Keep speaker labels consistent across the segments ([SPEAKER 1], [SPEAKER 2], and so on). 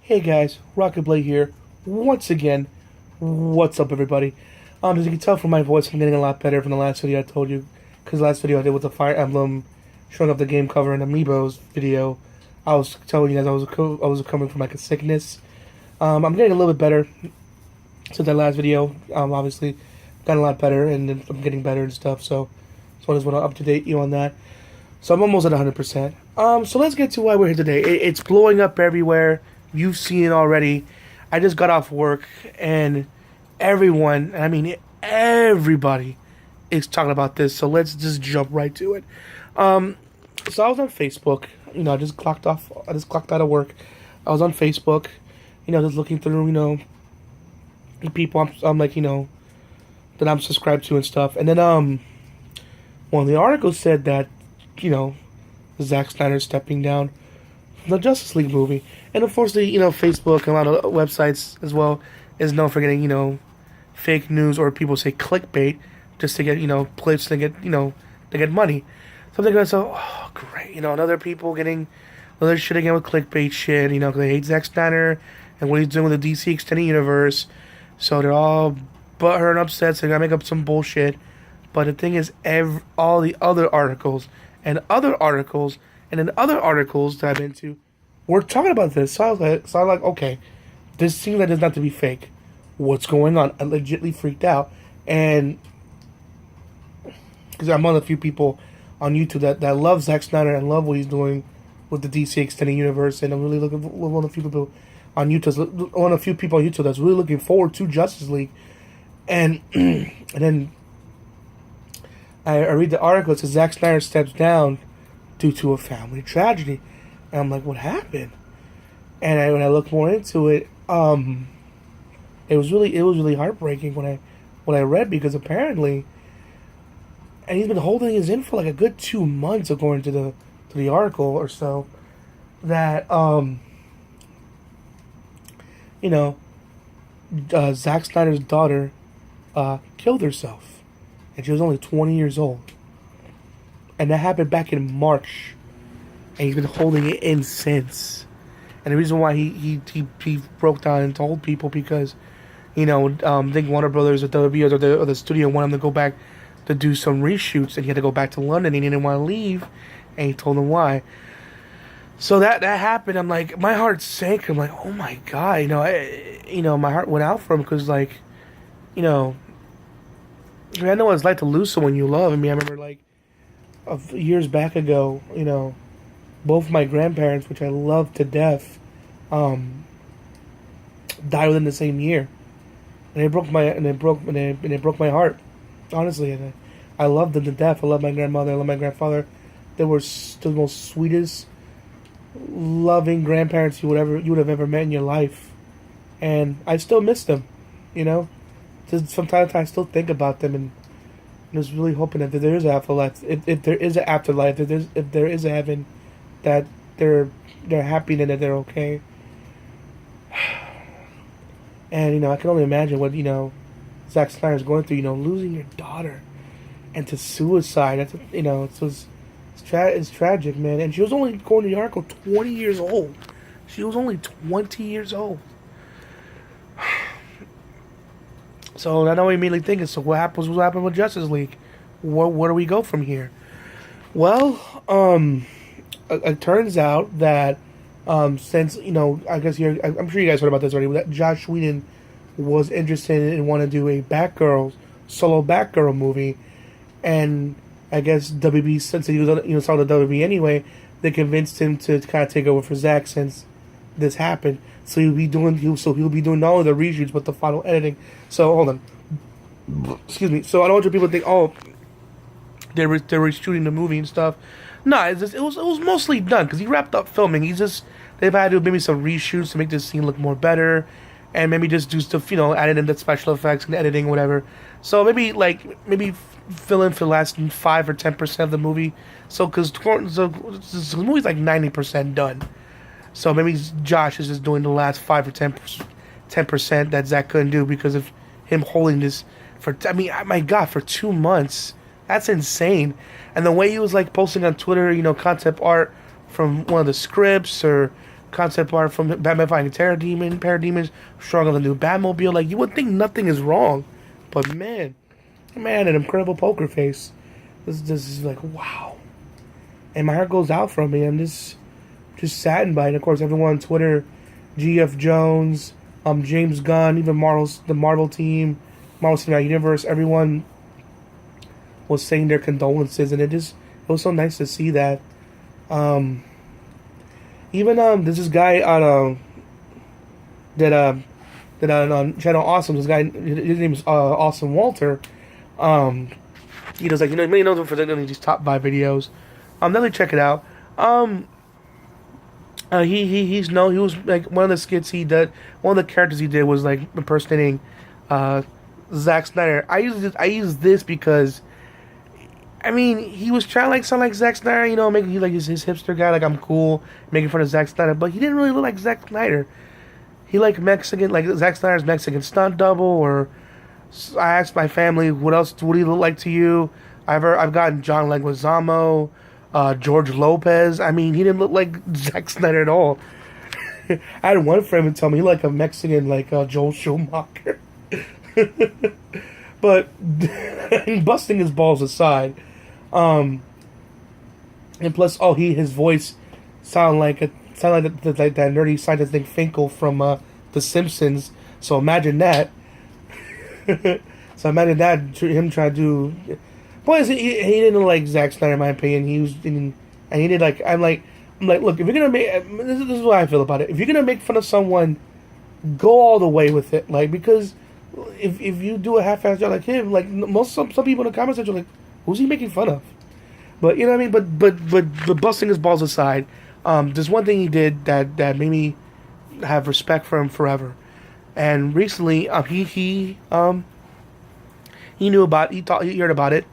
[SPEAKER 1] Hey guys, Rocket Blade here. Once again, what's up everybody? As you can tell from my voice, I'm getting a lot better from the last video I told you. Because the last video I did with the Fire Emblem, showing off the game cover and Amiibos video, I was telling you guys I was coming from like a sickness. I'm getting a little bit better since that last video. Obviously, got a lot better and I'm getting better and stuff. So I just want to update you on that. So I'm almost at 100%. So let's get to why we're here today. It's blowing up everywhere. You've seen it already. I just got off work and everyone, I mean everybody, is talking about this. So let's just jump right to it. So I was on Facebook. I just clocked off. I just clocked out of work. I was on Facebook. Just looking through. The people I'm like that I'm subscribed to and stuff. And then one of the articles said that Zack Snyder stepping down from the Justice League movie. And unfortunately, Facebook and a lot of websites as well is known for getting, fake news or people say clickbait just to get, clicks to get money. So I'm thinking to myself, oh, great. Another people getting another shit again with clickbait shit, because they hate Zack Snyder and what he's doing with the DC Extended Universe. So they're all butthurt and upset, so they gotta make up some bullshit. But the thing is, all the other articles and other articles and then other articles that I've been to were talking about this. So I was like, okay, this seems like it's not to be fake. What's going on? I legitimately freaked out. And because I'm one of the few people on YouTube that love Zack Snyder and love what he's doing with the DC Extended Universe. And I'm really looking for one of the few people on YouTube that's really looking forward to Justice League. And and then I read the article. It says Zack Snyder steps down due to a family tragedy. And I'm like, what happened? And when I looked more into it, it was really heartbreaking when I read, because apparently, and he's been holding his in for like a good 2 months according to the article or so, that Zack Snyder's daughter killed herself, and she was only 20 years old, and that happened back in March. And he's been holding it in since. And the reason why he broke down and told people because, I think Warner Brothers or WB or the studio wanted him to go back to do some reshoots, and he had to go back to London. And he didn't want to leave, and he told them why. So that happened. I'm like, my heart sank. I'm like, oh my god, my heart went out for him because I know what it's like to lose someone you love. I mean, I remember years back ago, both my grandparents, which I love to death, died within the same year, and it broke my heart, honestly. And I loved them to death. I love my grandmother. I love my grandfather. They were the most sweetest, loving grandparents you would have ever met in your life, and I still miss them. Sometimes I still think about them, and I was really hoping that there is an afterlife. If there is an afterlife, if there is a heaven, that they're happy and that they're okay. And I can only imagine what Zack Snyder's going through. Losing your daughter and to suicide. That's it's tragic, man. And she was only, according to the article, 20 years old. She was only 20 years old. So I know immediately thinking, so what happened with Justice League? Where do we go from here? Well, it turns out that since I guess I'm sure you guys heard about this already, that Josh Whedon was interested and wanted to do a solo Batgirl movie, and I guess WB, since he was saw the WB anyway, they convinced him to kind of take over for Zack since this happened. So he'll be doing not only the reshoots but the final editing. So hold on, excuse me. So I don't want you people to think, oh, they were reshooting the movie and stuff. No, it was mostly done because he wrapped up filming. They've had to do maybe some reshoots to make this scene look more better, and maybe just do stuff, added in the special effects and editing, whatever. So maybe fill in for the last 5 or 10% of the movie. So because the movie's like 90% done. So maybe Josh is just doing the last 5 or 10% that Zack couldn't do because of him holding this my God, for 2 months. That's insane. And the way he was posting on Twitter, concept art from one of the scripts or concept art from Batman fighting Parademons, showing on the new Batmobile. Like, you would think nothing is wrong, but man, an incredible poker face. This is like, wow. And my heart goes out from me. I'm just saddened by it. And of course, everyone on Twitter, GF Jones, James Gunn, even the Marvel team, Marvel Cinematic Universe, everyone was saying their condolences, and it was so nice to see that. Even there's this guy on on Channel Awesome. This guy, his name is Awesome Walter. He does, like, many knows him for these top 5 videos. Definitely check it out. He was like, one of the skits he did, one of the characters he did was like impersonating Zack Snyder. I use this because, I mean, he was trying to like sound like Zack Snyder, making he like his hipster guy, like I'm cool, making fun of Zack Snyder, but he didn't really look like Zack Snyder. He like Mexican, like Zack Snyder's Mexican stunt double. Or I asked my family, what do he look like to you? I've gotten John Leguizamo, George Lopez. I mean, he didn't look like Zack Snyder at all. I had one friend tell me he like a Mexican, like Joel Schumacher. But busting his balls aside, and plus, his voice sounded like that nerdy scientific Finkel from The Simpsons. So imagine that. Him trying to do. Boys, he didn't look like Zack Snyder, in my opinion. He did like, I'm like, look, if you're gonna make, this is what I feel about it. If you're gonna make fun of someone, go all the way with it, like, because if you do a half-assed job like him, like some people in the comments are like, who's he making fun of? But you know what I mean. But busting his balls aside, there's one thing he did that made me have respect for him forever. And recently, he knew about, he heard about it,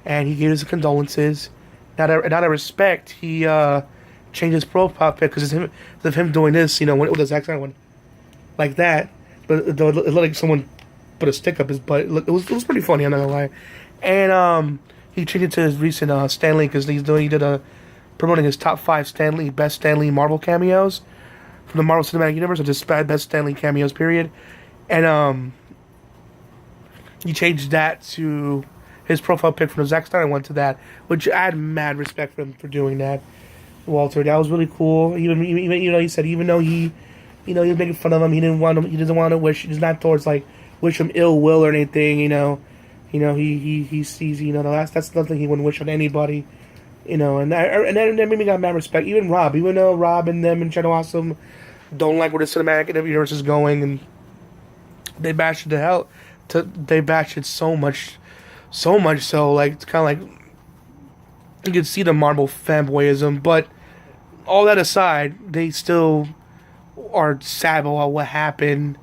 [SPEAKER 1] and he gave his condolences. Out of respect, he changed his profile pic because of him doing this, with the Zack Snyder one, like that. But it looked like someone put a stick up his butt. It was pretty funny, I'm not gonna lie. And he changed it to his recent Stan Lee, because he did promoting his top 5 best Stan Lee Marvel cameos from the Marvel Cinematic Universe, or just best Stan Lee cameos, period. And he changed that to his profile pic from the Zack Snyder one to that, which I had mad respect for him for doing that, Walter. That was really cool. Even he said, even though he was making fun of him, he doesn't want to wish. It's not towards like wish him ill will or anything. He sees that's nothing he wouldn't wish on anybody. And that made me got mad respect. Even though Rob and them and Channel Awesome don't like where the cinematic universe is going, and they bashed it to hell. They bashed it so much so, like, it's kind of like, you can see the Marvel fanboyism, but all that aside, they still are sad about what happened,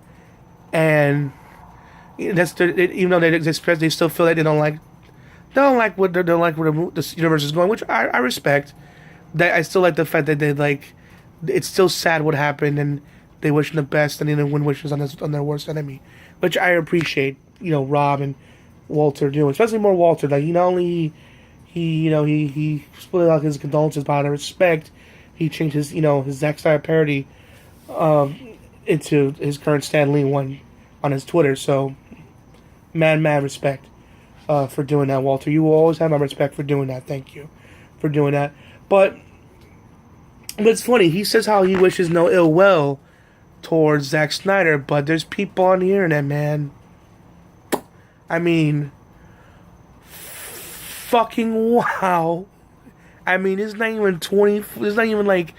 [SPEAKER 1] and even though they still feel like they don't like where the universe is going, which I respect. That I still like the fact that it's still sad what happened, and they wish them the best, and they win wishes on their worst enemy, which I appreciate. Rob and Walter doing, especially more Walter. Like, not only he split out his condolences, but out of respect, he changed his his Zack Snyder parody into his current Stan Lee one on his Twitter. So, mad respect for doing that, Walter. You will always have my respect for doing that. Thank you for doing that. But it's funny. He says how he wishes no ill will towards Zack Snyder, but there's people on the internet, man. I mean, fucking wow. I mean, it's not even like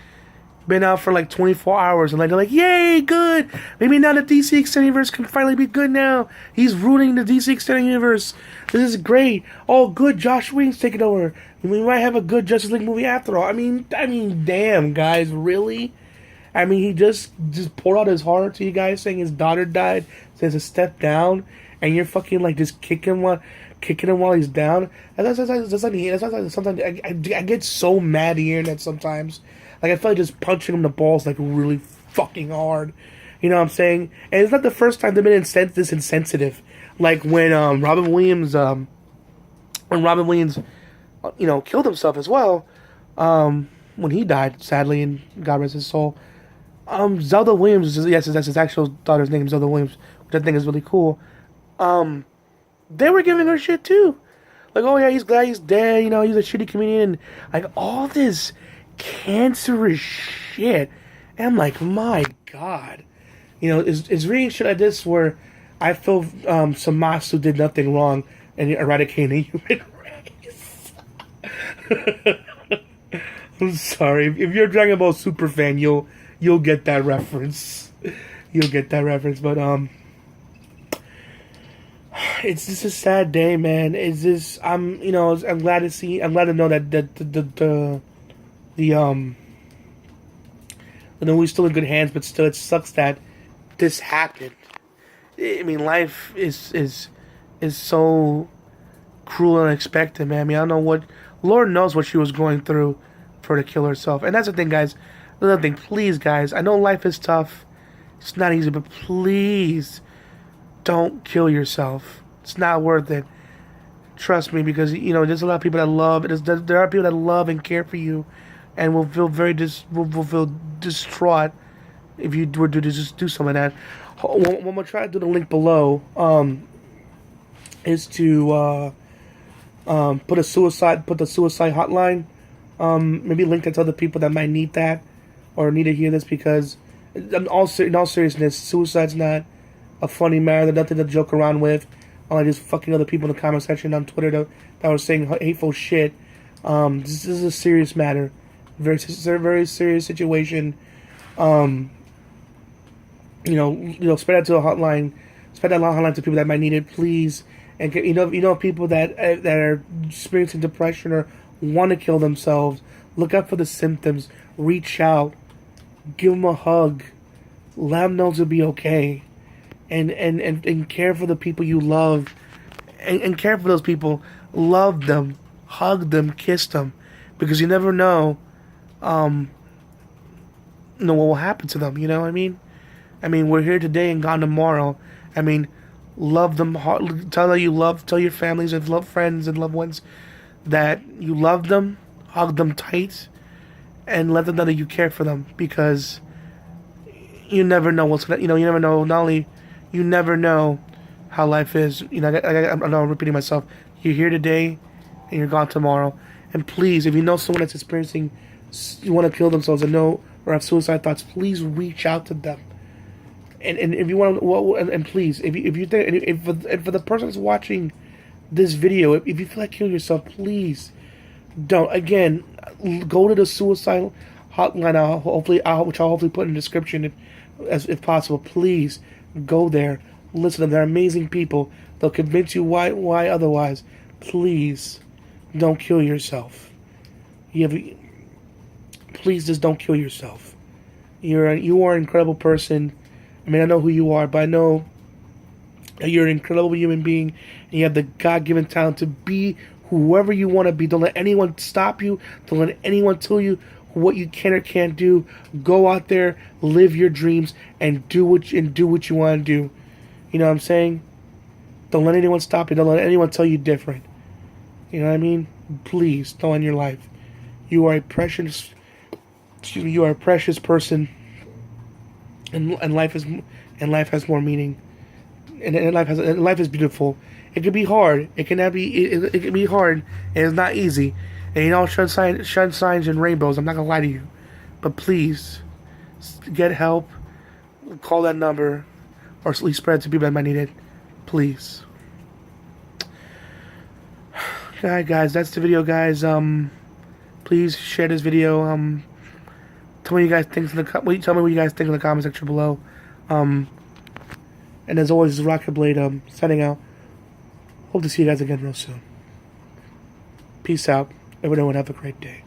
[SPEAKER 1] been out for like 24 hours, and like they're like, yay, good. Maybe now the DC Extended Universe can finally be good now. He's rooting the DC Extended Universe. This is great. Oh, good. Josh Whedon's taking over. We might have a good Justice League movie after all. I mean, damn, guys, really? I mean, he just poured out his heart to you guys, saying his daughter died, says a step down, and you're fucking like just kicking him while he's down. And that's sometimes I get so mad hearing that sometimes. Like, I feel like just punching him in the balls like really fucking hard. You know what I'm saying? And it's not the first time they've been this insensitive. Like when Robin Williams killed himself as well, when he died, sadly, and God rest his soul. Zelda Williams, yes, that's his actual daughter's name, Zelda Williams, which I think is really cool. Um, they were giving her shit too. Like, oh yeah, he's glad he's dead, you know, he's a shitty comedian, and like all this cancerous shit. And I'm like, my god. You know, it's reading shit like this where I feel Samasu did nothing wrong and eradicating the human race. I'm sorry. If you're a Dragon Ball super fan, you'll get that reference. You'll get that reference. But it's just a sad day, man. It's just I'm glad to see. I'm glad to know that we're still in good hands. But still, it sucks that this happened. I mean, life is so cruel and unexpected, man. I mean, I don't know what Lord knows what she was going through for her to kill herself. And that's the thing, guys. Another thing, please, guys. I know life is tough. It's not easy, but please don't kill yourself. It's not worth it. Trust me, because there's a lot of people that love. There are people that love and care for you, and will feel will feel distraught if you were to just do some of that. What we'll try to do, the link below is to put the suicide hotline. Maybe link that to other people that might need that or need to hear this, because in all seriousness, suicide's not a funny matter. There's nothing to joke around with. All just fucking other people in the comment section on Twitter that were saying hateful shit. This is a serious matter, very serious situation. Spread that to a hotline. Spread that hotline to people that might need it, please. And people that are experiencing depression or want to kill themselves. Look out for the symptoms. Reach out. Give them a hug. Let them know to be okay. And care for the people you love. And care for those people. Love them. Hug them. Kiss them. Because you never know what will happen to them. You know what I mean? I mean, we're here today and gone tomorrow. I mean, love them. Tell your families and love friends and loved ones that you love them. Hug them tight. And let them know that you care for them. Because you never know what's gonna. You never know. Not only you never know how life is. I know I'm repeating myself. You're here today, and you're gone tomorrow. And please, if you know someone that's experiencing, you want to kill themselves, or have suicide thoughts, please reach out to them. And if you want to, and please, if you think, if for the person that's watching this video, if you feel like killing yourself, please don't. Again, go to the suicide hotline. Which I'll hopefully put in the description, if possible. Please go there. Listen to them. They're amazing people. They'll convince you why otherwise. Please don't kill yourself. Please just don't kill yourself. You are an incredible person. I mean, I know who you are, but I know that you're an incredible human being, and you have the God-given talent to be whoever you want to be. Don't let anyone stop you. Don't let anyone tell you what you can or can't do. Go out there, live your dreams, and do what you want to do. You know what I'm saying? Don't let anyone stop you. Don't let anyone tell you different. You know what I mean? Please, don't end your life. You are a precious person. And life has more meaning, and life is beautiful. It can be hard. It can be hard, and it's not easy. And sunshines and rainbows. I'm not gonna lie to you, but please get help. Call that number, or at least spread it to people that might need it. Please. Alright, guys, that's the video, guys. Please share this video. Tell me what you guys think in the comment section below. And as always, this is Rocket Blade signing out. Hope to see you guys again real soon. Peace out. Everyone have a great day.